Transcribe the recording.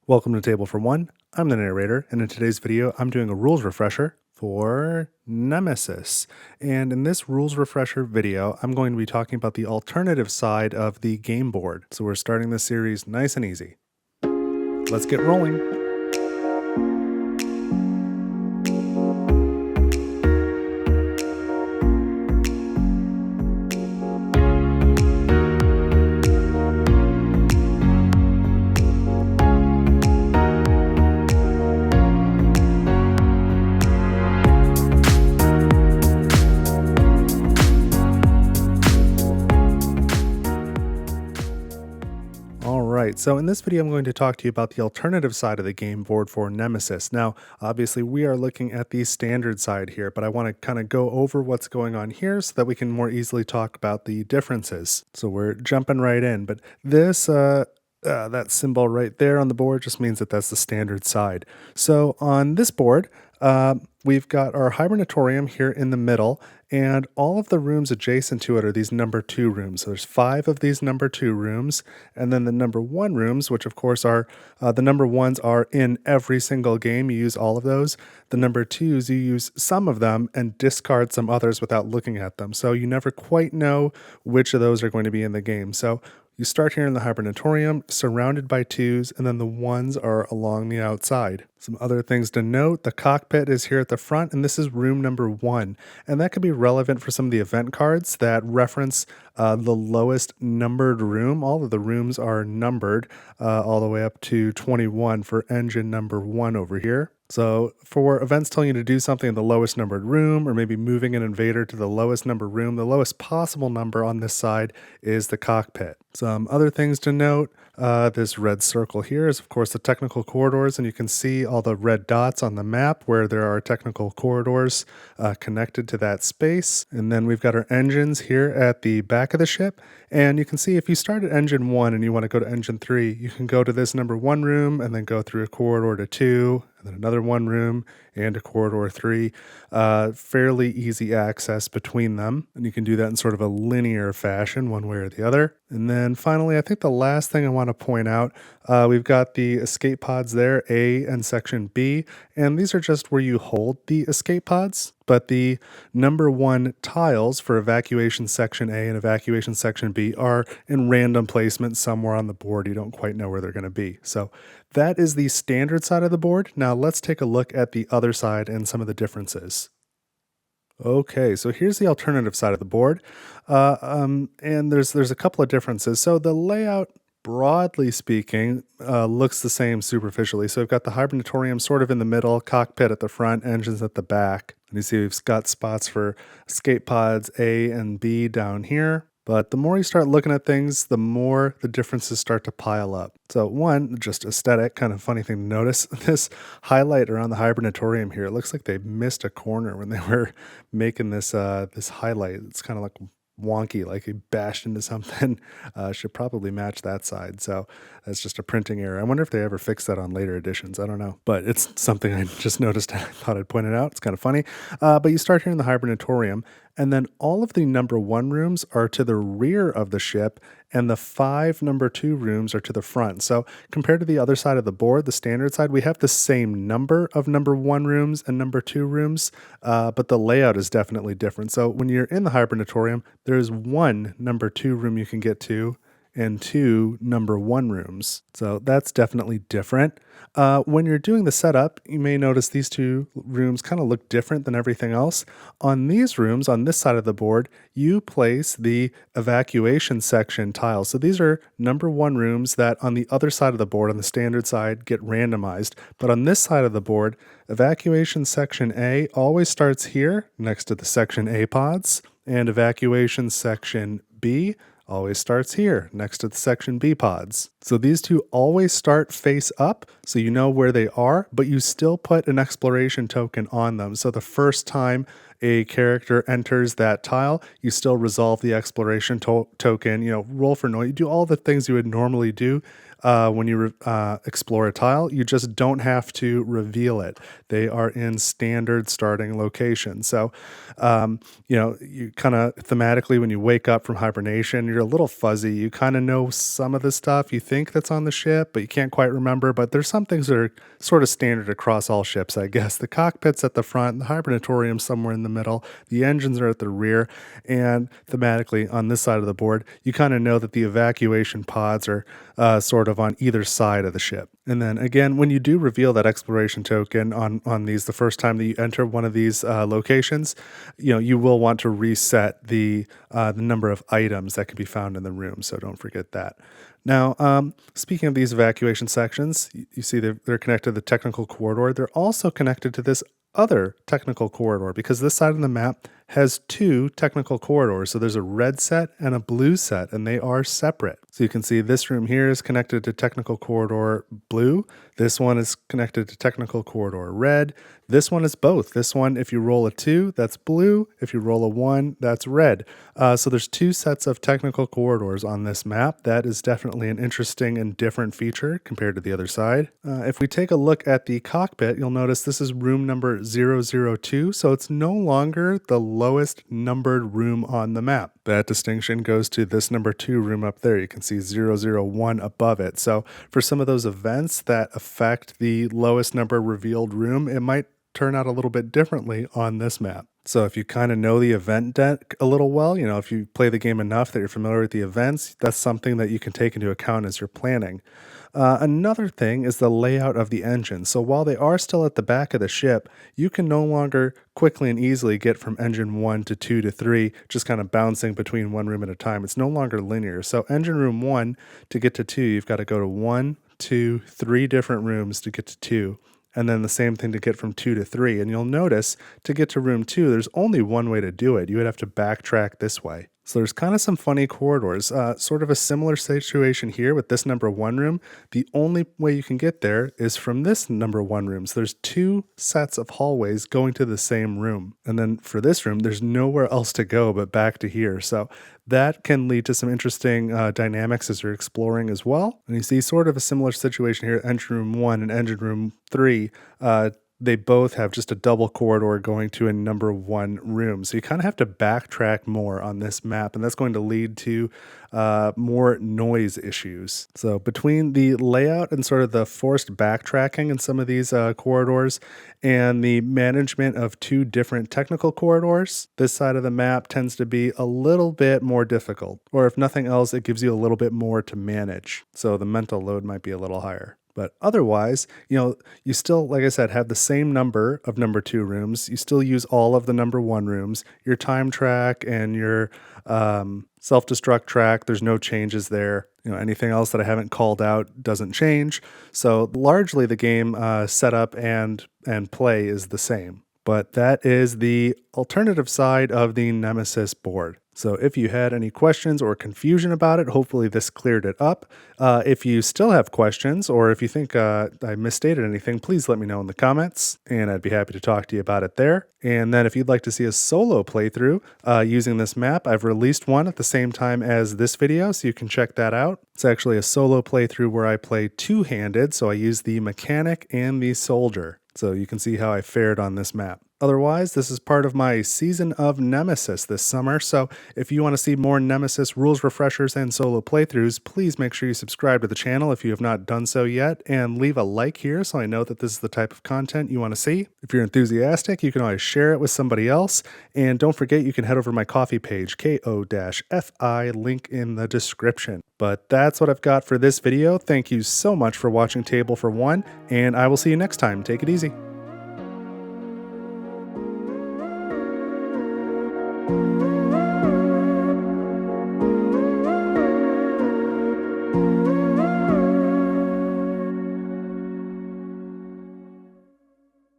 Welcome to Table for One. I'm the narrator, and in today's video, I'm doing a rules refresher for Nemesis. And in this rules refresher video, I'm going to be talking about the alternative side of the game board. So we're starting this series nice and easy. Let's get rolling. Alright, so in this video I'm going to talk to you about the alternative side of the game board for Nemesis. Now, obviously we are looking at the standard side here, but I want to kind of go over what's going on here so that we can more easily talk about the differences. So we're jumping right in, but this that symbol right there on the board just means that that's the standard side. So on this board, we've got our hibernatorium here in the middle, and all of the rooms adjacent to it are these number 2 rooms. So there's 5 of these number 2 rooms, and then the number 1 rooms, which of course are the number 1s are in every single game. You use all of those. The number 2s, you use some of them and discard some others without looking at them. So you never quite know which of those are going to be in the game. So you start here in the hibernatorium, surrounded by 2s, and then the 1s are along the outside. Some other things to note, the cockpit is here at the front, and this is room number 1. And that could be relevant for some of the event cards that reference the lowest numbered room. All of the rooms are numbered all the way up to 21 for engine number 1 over here. So for events telling you to do something in the lowest numbered room, or maybe moving an invader to the lowest numbered room, the lowest possible number on this side is the cockpit. Some other things to note, this red circle here is of course the technical corridors, and you can see all the red dots on the map where there are technical corridors connected to that space. And then we've got our engines here at the back of the ship, and you can see if you start at engine 1 and you want to go to engine 3, you can go to this number 1 room and then go through a corridor to 2, and then another 1 room and a corridor 3. Fairly easy access between them, and you can do that in sort of a linear fashion one way or the other. And then finally, I think the last thing I want to point out, we've got the escape pods there, A and section B, and these are just where you hold the escape pods. But the number 1 tiles for evacuation section A and evacuation section B are in random placement somewhere on the board. You don't quite know where they're going to be. So that is the standard side of the board. Now let's take a look at the other side and some of the differences. Okay, so here's the alternative side of the board. And there's a couple of differences. So the layout, broadly speaking, looks the same superficially. So we've got the hibernatorium sort of in the middle, cockpit at the front, engines at the back. And you see we've got spots for escape pods A and B down here. But the more you start looking at things, the more the differences start to pile up. So one, just aesthetic, kind of funny thing to notice, this highlight around the hibernatorium here, it looks like they missed a corner when they were making this this highlight. It's kind of like wonky, like it bashed into something. Should probably match that side. So that's just a printing error. I wonder if they ever fix that on later editions. I don't know, but it's something I just noticed. I thought I'd point it out. It's kind of funny. But you start here in the hibernatorium, and then all of the number 1 rooms are to the rear of the ship, and the 5 number 2 rooms are to the front. So compared to the other side of the board, the standard side, we have the same number of number 1 rooms and number 2 rooms, but the layout is definitely different. So when you're in the hibernatorium, there's 1 number 2 room you can get to, and 2 number 1 rooms. So that's definitely different. When you're doing the setup, you may notice these 2 rooms kind of look different than everything else. On these rooms, on this side of the board, you place the evacuation section tiles. So these are number 1 rooms that on the other side of the board, on the standard side, get randomized. But on this side of the board, evacuation section A always starts here next to the section A pods, and evacuation section B always starts here next to the section B pods. So these 2 always start face up, so you know where they are, but you still put an exploration token on them. So the first time a character enters that tile, you still resolve the exploration token, roll for noise, you do all the things you would normally do when you explore a tile. You just don't have to reveal it. They are in standard starting locations. So, you kind of thematically, when you wake up from hibernation, you're a little fuzzy. You kind of know some of the stuff you think that's on the ship, but you can't quite remember. But there's some things that are sort of standard across all ships, I guess. The cockpit's at the front, the hibernatorium somewhere in the middle, the engines are at the rear, and thematically on this side of the board, you kind of know that the evacuation pods are sort of on either side of the ship. And then again, when you do reveal that exploration token on these the first time that you enter one of these locations, you will want to reset the number of items that can be found in the room. So don't forget that. Now, speaking of these evacuation sections, you see they're connected to the technical corridor. They're also connected to this other technical corridor because this side of the map has two technical corridors. So there's a red set and a blue set, and they are separate. So you can see this room here is connected to technical corridor blue. This one is connected to technical corridor red. This one is both. This one, if you roll a 2, that's blue. If you roll a 1, that's red. So there's two sets of technical corridors on this map. That is definitely an interesting and different feature compared to the other side. If we take a look at the cockpit, you'll notice this is room number 002. So it's no longer the lowest numbered room on the map. That distinction goes to this number 2 room up there. You can see 001 above it. So for some of those events that affect the lowest number revealed room, it might turn out a little bit differently on this map. So if you kind of know the event deck a little well, if you play the game enough that you're familiar with the events, that's something that you can take into account as you're planning. Another thing is the layout of the engine. So while they are still at the back of the ship, you can no longer quickly and easily get from engine 1 to 2 to 3, just kind of bouncing between one room at a time. It's no longer linear. So engine room 1, to get to 2, you've got to go to 1, 2, 3 different rooms to get to 2. And then the same thing to get from 2 to 3. And you'll notice to get to room 2, there's only one way to do it. You would have to backtrack this way. So there's kind of some funny corridors, sort of a similar situation here with this number 1 room. The only way you can get there is from this number 1 room. So there's 2 sets of hallways going to the same room. And then for this room, there's nowhere else to go but back to here. So that can lead to some interesting dynamics as you're exploring as well. And you see sort of a similar situation here, engine room 1 and engine room 3. They both have just a double corridor going to a number 1 room. So you kind of have to backtrack more on this map, and that's going to lead to more noise issues. So between the layout and sort of the forced backtracking in some of these corridors and the management of 2 different technical corridors, this side of the map tends to be a little bit more difficult. Or if nothing else, it gives you a little bit more to manage. So the mental load might be a little higher. But otherwise, you still, like I said, have the same number of number 2 rooms. You still use all of the number 1 rooms. Your time track and your self-destruct track, there's no changes there. Anything else that I haven't called out doesn't change. So largely the game setup and play is the same. But that is the alternative side of the Nemesis board. So if you had any questions or confusion about it, hopefully this cleared it up. If you still have questions or if you think I misstated anything, please let me know in the comments and I'd be happy to talk to you about it there. And then if you'd like to see a solo playthrough using this map, I've released one at the same time as this video, so you can check that out. It's actually a solo playthrough where I play two-handed, so I use the mechanic and the soldier. So you can see how I fared on this map. Otherwise, this is part of my season of Nemesis this summer, so if you want to see more Nemesis rules refreshers and solo playthroughs, please make sure you subscribe to the channel if you have not done so yet, and leave a like here so I know that this is the type of content you want to see. If you're enthusiastic, you can always share it with somebody else, and don't forget you can head over to my Ko-fi page, ko-fi, link in the description. But that's what I've got for this video. Thank you so much for watching Table for One, and I will see you next time. Take it easy.